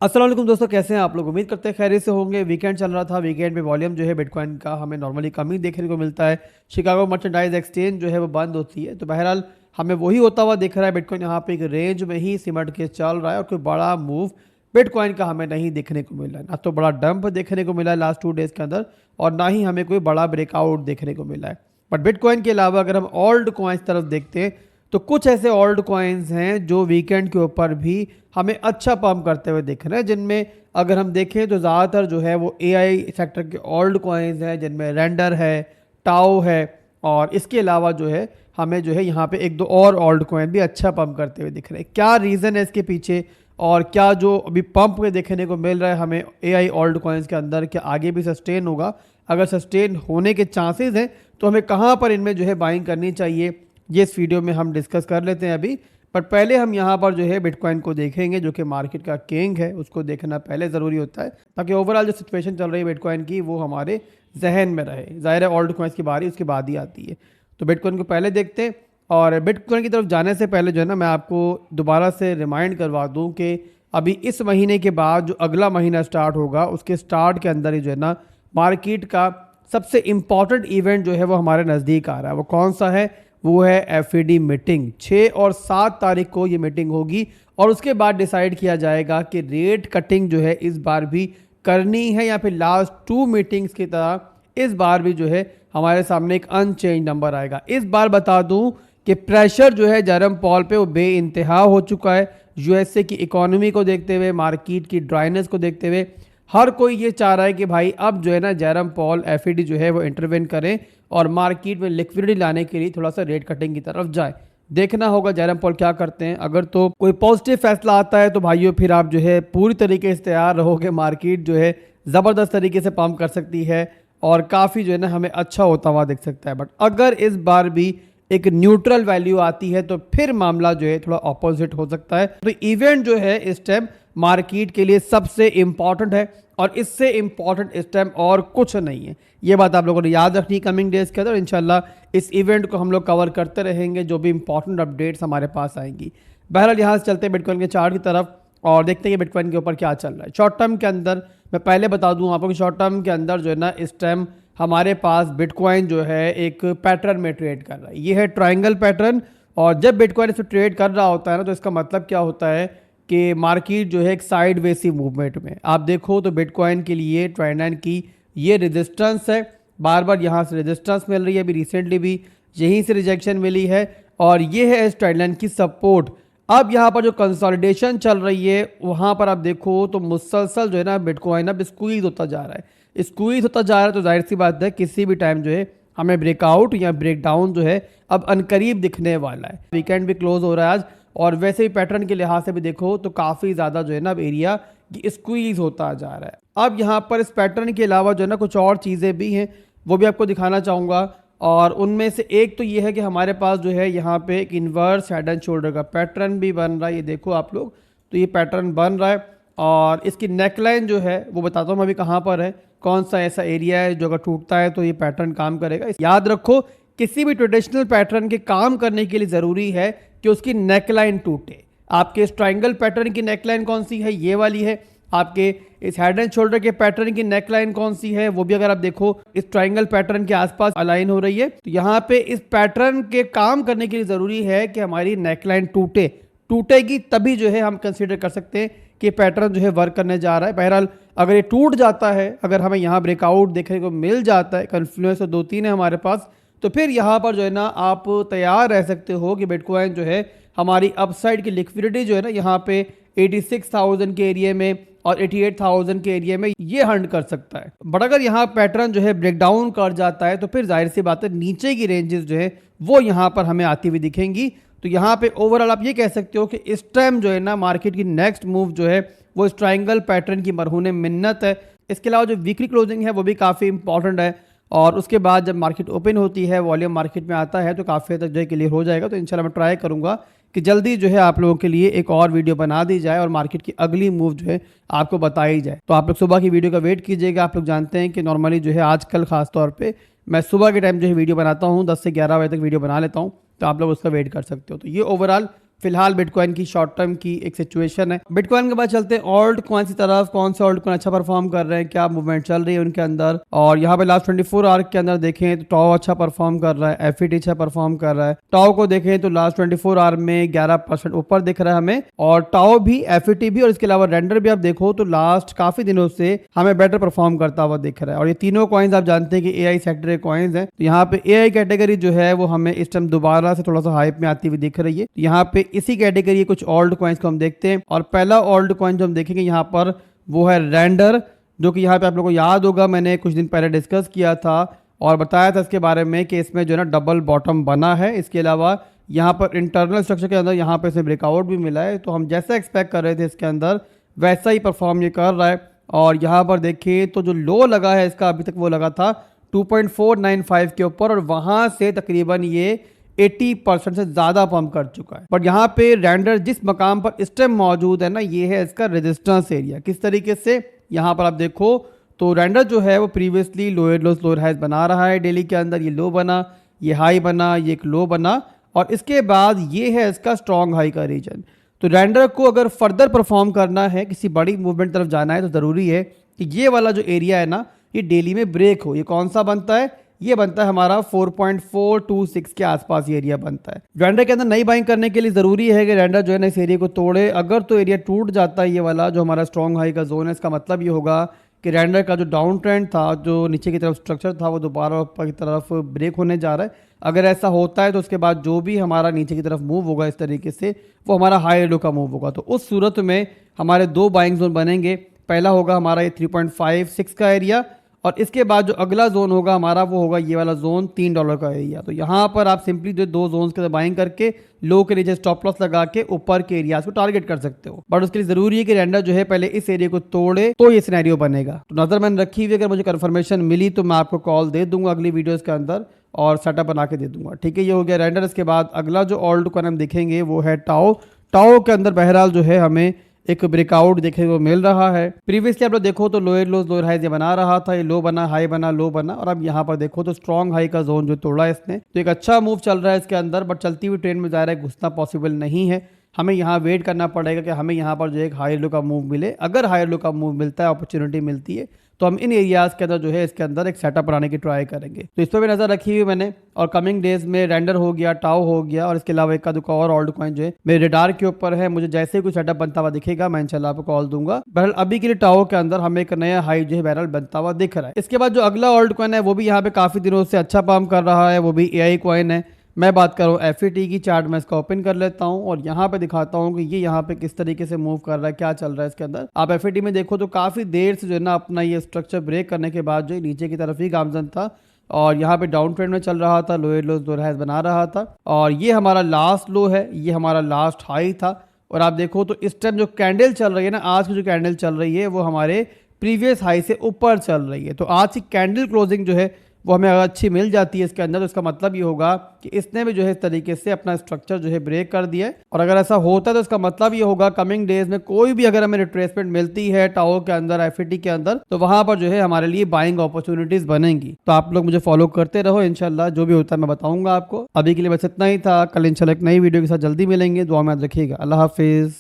अस्सलाम वालेकुम दोस्तों, कैसे हैं आप लोग। उम्मीद करते हैं खैरियत से होंगे। वीकेंड चल रहा था, वीकेंड पे वॉल्यूम जो है बिटकॉइन का हमें नॉर्मली कम ही देखने को मिलता है। शिकागो मर्चेंडाइज एक्सचेंज जो है वो बंद होती है, तो बहरहाल हमें वही होता हुआ दिख रहा है। बिटकॉइन यहाँ पे एक रेंज में ही सिमट के चल रहा है और कोई बड़ा मूव बिटकॉइन का हमें नहीं देखने को मिला है। ना तो बड़ा डंप देखने को मिला है लास्ट 2 डेज़ के अंदर, और ना ही हमें कोई बड़ा ब्रेकआउट देखने को मिला है। बट बिटकॉइन के अलावा अगर हम ओल्ड कॉइन्स तरफ देखते हैं तो कुछ ऐसे ओल्ड कॉइन्स हैं जो वीकेंड के ऊपर भी हमें अच्छा पंप करते हुए दिख रहे हैं, जिनमें अगर हम देखें तो ज़्यादातर जो है वो एआई सेक्टर के ओल्ड कॉइन्स हैं, जिनमें रेंडर है, टाओ है, और इसके अलावा जो है हमें जो है यहाँ पे एक दो और ओल्ड कॉइन भी अच्छा पंप करते हुए दिख रहे हैं। क्या रीज़न है इसके पीछे, और क्या जो अभी पंप में देखने को मिल रहा है हमें एआई ओल्ड कॉइन्स के अंदर, क्या आगे भी सस्टेन होगा? अगर सस्टेन होने के चांसेस हैं तो हमें कहाँ पर इनमें जो है बाइंग करनी चाहिए, ये इस वीडियो में हम डिस्कस कर लेते हैं अभी। पर पहले हम यहाँ पर जो है बिटकॉइन को देखेंगे, जो कि मार्केट का किंग है, उसको देखना पहले ज़रूरी होता है ताकि ओवरऑल जो सिचुएशन चल रही है बिटकॉइन की वो हमारे जहन में रहे। ज़ाहिर है ओल्ड कॉइन्स की बारी उसके बाद ही आती है, तो बिटकॉइन को पहले देखते हैं। और बिटकॉइन की तरफ जाने से पहले जो है ना, मैं आपको दोबारा से रिमाइंड करवा दूँ कि अभी इस महीने के बाद जो अगला महीना स्टार्ट होगा, उसके स्टार्ट के अंदर ही जो है ना मार्केट का सबसे इम्पॉर्टेंट इवेंट जो है वो हमारे नज़दीक आ रहा है। वो कौन सा है? वो है एफईडी मीटिंग। 6 और 7 तारीख को ये मीटिंग होगी और उसके बाद डिसाइड किया जाएगा कि रेट कटिंग जो है इस बार भी करनी है या फिर लास्ट 2 मीटिंग्स की तरह इस बार भी जो है हमारे सामने एक अनचेंज नंबर आएगा। इस बार बता दूं कि प्रेशर जो है जेरम पॉल पे वो बेइंतहा हो चुका है। यूएसए की इकोनॉमी को देखते हुए, मार्केट की ड्राइनेस को देखते हुए हर कोई ये चाह रहा है कि भाई अब जो है ना जेरम पॉल एफईडी जो है वो इंटरवेन करें और मार्केट में लिक्विडिटी लाने के लिए थोड़ा सा रेट कटिंग की तरफ जाए। देखना होगा जेरम पॉल क्या करते हैं। अगर तो कोई पॉजिटिव फैसला आता है तो भाइयों फिर आप जो है पूरी तरीके से तैयार रहोगे। मार्केट जो है ज़बरदस्त तरीके से पंप कर सकती है और काफ़ी जो है ना हमें अच्छा होता हुआ दिख सकता है। बट अगर इस बार भी एक न्यूट्रल वैल्यू आती है तो फिर मामला जो है थोड़ा ऑपोजिट हो सकता है। तो इवेंट जो है इस टाइम मार्केट के लिए सबसे इंपॉर्टेंट है और इससे इंपॉर्टेंट इस टाइम और कुछ नहीं है। ये बात आप लोगों ने याद रखनी है कमिंग डेज के अंदर। इंशाल्लाह इस इवेंट को हम लोग कवर करते रहेंगे, जो भी इंपॉर्टेंट अपडेट्स हमारे पास आएंगी। बहरहाल यहाँ से चलते हैं बिटकॉइन के चार्ट की तरफ और देखते हैं कि बिटकॉइन के ऊपर क्या चल रहा है शॉर्ट टर्म के अंदर। मैं पहले बता दूं आपको कि शॉर्ट टर्म के अंदर जो है ना इस टाइम हमारे पास बिटकॉइन जो है एक पैटर्न में ट्रेड कर रहा है। ये है ट्रायंगल पैटर्न, और जब बिटकॉइन इस पर ट्रेड कर रहा होता है ना तो इसका मतलब क्या होता है कि मार्केट जो है एक साइड वेसी मूवमेंट में। आप देखो तो बिटकॉइन के लिए ट्रेंड की ये रेजिस्टेंस है, बार बार यहाँ से रेजिस्टेंस मिल रही है, अभी रिसेंटली भी यहीं से रिजेक्शन मिली है, और ये है इस ट्रेंड की सपोर्ट। अब यहाँ पर जो कंसोलिडेशन चल रही है वहाँ पर आप देखो तो मुसलसल जो है ना बिटकॉइन अब स्क्वीज होता जा रहा है, स्क्वीज होता जा रहा है। तो जाहिर सी बात है किसी भी टाइम जो है हमें ब्रेकआउट या ब्रेकडाउन जो है अब अनकरीब दिखने वाला है। वीकेंड भी क्लोज हो रहा है आज, और वैसे ही पैटर्न के लिहाज से भी देखो तो काफ़ी ज़्यादा जो है ना अब एरिया स्क्वीज होता जा रहा है। अब यहाँ पर इस पैटर्न के अलावा जो है ना कुछ और चीज़ें भी हैं, वो भी आपको दिखाना चाहूँगा। और उनमें से एक तो ये है कि हमारे पास जो है यहाँ पे एक इन्वर्स हेड एंड शोल्डर का पैटर्न भी बन रहा है। ये देखो आप लोग, तो ये पैटर्न बन रहा है और इसकी नेकलाइन जो है वो बताता हूँ अभी कहाँ पर है, कौन सा ऐसा एरिया है जो अगर टूटता है तो ये पैटर्न काम करेगा। याद रखो किसी भी ट्रेडिशनल पैटर्न के काम करने के लिए ज़रूरी है कि उसकी नेकलाइन टूटे। आपके इस ट्रायंगल पैटर्न की नेकलाइन कौन सी है? ये वाली है। आपके इस हेड एंड शोल्डर के पैटर्न की नेकलाइन कौन सी है? वो भी अगर आप देखो इस ट्रायंगल पैटर्न के आसपास अलाइन हो रही है। तो यहाँ पे इस पैटर्न के काम करने के लिए ज़रूरी है कि हमारी नेकलाइन टूटे। टूटेगी तभी जो है हम कंसीडर कर सकते हैं कि पैटर्न जो है वर्क करने जा रहा है। बहरहाल अगर ये टूट जाता है, अगर हमें यहाँ ब्रेकआउट देखने को मिल जाता है, कन्फ्लुएंस तो 2-3 है हमारे पास, तो फिर यहाँ पर जो है ना आप तैयार रह सकते हो कि बिटकॉइन जो है हमारी अपसाइड की लिक्विडिटी जो है ना यहाँ पे 86,000 के एरिया में और 88,000 के एरिया में ये हंट कर सकता है। बट अगर यहाँ पैटर्न जो है ब्रेकडाउन कर जाता है तो फिर जाहिर सी बात है नीचे की रेंजेस जो है वो यहाँ पर हमें आती हुई दिखेंगी। तो यहाँ पे ओवरऑल आप ये कह सकते हो कि इस टाइम जो है ना मार्केट की नेक्स्ट मूव जो है वो इस ट्रायंगल पैटर्न की मरहून मिन्नत है। इसके अलावा जो वीकली क्लोजिंग है वो भी काफ़ी इंपॉर्टेंट है, और उसके बाद जब मार्केट ओपन होती है, वॉल्यूम मार्केट में आता है तो काफ़ी हद तक जो है क्लियर हो जाएगा। तो इंशाल्लाह मैं ट्राई करूँगा कि जल्दी जो है आप लोगों के लिए एक और वीडियो बना दी जाए और मार्केट की अगली मूव जो है आपको बताई जाए। तो आप लोग सुबह की वीडियो का वेट कीजिएगा। आप लोग जानते हैं कि नॉर्मली जो है आजकल खास तौर पे मैं सुबह के टाइम जो है वीडियो बनाता हूँ, 10 से 11 बजे तक वीडियो बना लेता हूँ, तो आप लोग उसका वेट कर सकते हो। तो ये ओवरऑल फिलहाल बिटकॉइन की शॉर्ट टर्म की एक सिचुएशन है। बिटकॉइन के बाद चलते हैं ऑल्ट कॉइन की तरफ, कौन से ऑल्ट कॉइन अच्छा परफॉर्म कर रहे हैं, क्या मूवमेंट चल रही है उनके अंदर। और यहाँ पे लास्ट 24 आवर के अंदर देखें तो टाओ अच्छा परफॉर्म कर रहा है, एफईटी अच्छा परफॉर्म कर रहा है। टाओ को देखें तो लास्ट 24 आवर में 11% ऊपर दिख रहा है हमें, और टाओ भी, एफईटी भी, और इसके अलावा रेंडर भी आप देखो तो लास्ट काफी दिनों से हमें बेटर परफॉर्म करता हुआ दिख रहा है। और ये तीनों कॉइन्स आप जानते हैं कि एआई सेक्टर के कॉइन्स हैं, तो यहाँ पे एआई कैटेगरी जो है वो हमें इस टाइम दोबारा से थोड़ा सा हाइप में आती हुई दिख रही है। यहाँ पे इसी कैटेगरी कुछ ओल्ड कॉइन्स को हम देखते हैं, और पहला ओल्ड कॉइन जो हम देखेंगे यहाँ पर वो है रेंडर, जो कि यहाँ पे आप लोगों को याद होगा मैंने कुछ दिन पहले डिस्कस किया था और बताया था इसके बारे में कि इसमें जो है ना डबल बॉटम बना है। इसके अलावा यहाँ पर इंटरनल स्ट्रक्चर के अंदर यहाँ पे इसे ब्रेकआउट भी मिला है, तो हम जैसा एक्सपेक्ट कर रहे थे इसके अंदर वैसा ही परफॉर्म ये कर रहा है। और यहाँ पर देखिए तो जो लो लगा है इसका अभी तक वो लगा था 2.495 के ऊपर, और वहाँ से तकरीबन ये 80% से ज़्यादा पंप कर चुका है। बट यहाँ पे रेंडर जिस मकाम पर इस टाइम मौजूद है ना, ये है इसका रेजिस्टेंस एरिया। किस तरीके से, यहाँ पर आप देखो तो रेंडर जो है वो previously lower lows lower highs बना रहा है डेली के अंदर। ये लो बना, ये हाई बना, ये एक लो बना, और इसके बाद ये है इसका स्ट्रॉन्ग हाई का रीजन। तो रेंडर को अगर फर्दर परफॉर्म करना है, किसी बड़ी मूवमेंट तरफ जाना है, तो ज़रूरी है कि ये वाला जो एरिया है ना ये डेली में ब्रेक हो। ये कौन सा बनता है, ये बनता है हमारा 4.426 के आसपास ये एरिया बनता है। रेंडर के अंदर नई बाइंग करने के लिए ज़रूरी है कि रेंडर जो है ना इस एरिया को तोड़े। अगर तो एरिया टूट जाता है, ये वाला जो हमारा स्ट्रॉन्ग हाई का जोन है, इसका मतलब ये होगा कि रेंडर का जो डाउन ट्रेंड था, जो नीचे की तरफ स्ट्रक्चर था, वो दोबारा ऊपर की तरफ ब्रेक होने जा रहा है। अगर ऐसा होता है तो उसके बाद जो भी हमारा नीचे की तरफ मूव होगा इस तरीके से, वो हमारा हाई लो का मूव होगा। तो उस सूरत में हमारे दो बाइंग जोन बनेंगे। पहला होगा हमारा ये 3.56 का एरिया, और इसके बाद जो अगला जोन होगा हमारा वो होगा ये वाला जोन $3 का एरिया। तो यहाँ पर आप सिंपली जो दो जोन्स के बाइंग करके लो के नीचे स्टॉप लॉस लगा के ऊपर के एरियाज को टारगेट कर सकते हो। बट उसके लिए जरूरी है कि रेंडर जो है पहले इस एरिया को तोड़े, तो ये सिनेरियो बनेगा। तो नजर मैंने रखी हुई, अगर मुझे कंफर्मेशन मिली तो मैं आपको कॉल दे दूंगा अगली वीडियोस के अंदर और सेटअप बना के दे दूंगा। ठीक है, ये हो गया रेंडर। इसके बाद अगला जो ओल्ड कॉइन हम देखेंगे वो है टाओ। टाओ के अंदर बहरहाल जो है हमें एक ब्रेकआउट देखने को मिल रहा है। प्रीवियसली आप लोग देखो तो लोअर लोज लोअर हाई ये बना रहा था, ये लो बना, हाई बना, लो बना, और अब यहाँ पर देखो तो स्ट्रॉन्ग हाई का जोन जो तोड़ा इसने, तो एक अच्छा मूव चल रहा है इसके अंदर। बट चलती हुई ट्रेंड में ज़ाहिर है घुसना पॉसिबल नहीं है, हमें यहाँ वेट करना पड़ेगा कि हमें यहाँ पर जो एक हाई लो का मूव मिले। अगर हाई लो का मूव मिलता है, अपॉर्चुनिटी मिलती है, तो हम इन एरियाज के अंदर जो है इसके अंदर एक सेटअप बनाने की ट्राई करेंगे। तो इस पर भी नजर रखी हुई मैंने, और कमिंग डेज में रेंडर हो गया, टाओ हो गया, और इसके अलावा एक का दुका और ओल्ड कॉइन जो है मेरे रेडार के ऊपर है। मुझे जैसे ही कोई सेटअप बनता हुआ दिखेगा मैं इंशाल्लाह आपको कॉल दूंगा। बहरहाल अभी के लिए टाओ के अंदर हमें एक नया हाई जो है बहरहाल बनता हुआ दिख रहा है। इसके बाद जो अगला ओल्ड कॉइन है वो भी यहाँ पे काफी दिनों से अच्छा काम कर रहा है, वो भी एआई कॉइन है। मैं बात कर रहा हूँ एफईटी की। चार्ट में इसका ओपन कर लेता हूँ और यहाँ पे दिखाता हूँ कि ये यहाँ पे किस तरीके से मूव कर रहा है, क्या चल रहा है इसके अंदर। आप एफईटी में देखो तो काफी देर से जो है ना अपना ये स्ट्रक्चर ब्रेक करने के बाद जो नीचे की तरफ ही गामजन था, और यहाँ पे डाउन ट्रेंड में चल रहा था, लोअर लोज लोअर हाइज बना रहा था, और ये हमारा लास्ट लो है, ये हमारा लास्ट हाई था। और आप देखो तो इस टाइम जो कैंडल चल रही है ना, आज की जो कैंडल चल रही है वो हमारे प्रीवियस हाई से ऊपर चल रही है। तो आज की कैंडल क्लोजिंग जो है वो हमें अगर अच्छी मिल जाती है इसके अंदर, तो इसका मतलब ये होगा कि इसने भी जो है इस तरीके से अपना स्ट्रक्चर जो है ब्रेक कर दिया है। और अगर ऐसा होता है तो इसका मतलब ये होगा कमिंग डेज में कोई भी अगर हमें रिट्रेसमेंट मिलती है टाओ के अंदर, एफईटी के अंदर, तो वहां पर जो है हमारे लिए बाइंग अपॉर्चुनिटीज बनेंगी। तो आप लोग मुझे फॉलो करते रहो, इंशाल्लाह जो भी होता है मैं बताऊंगा आपको। अभी के लिए बस इतना ही था, कल इंशाल्लाह एक नई वीडियो के साथ जल्दी मिलेंगे। दुआ में याद रखिएगा। अल्लाह हाफिज।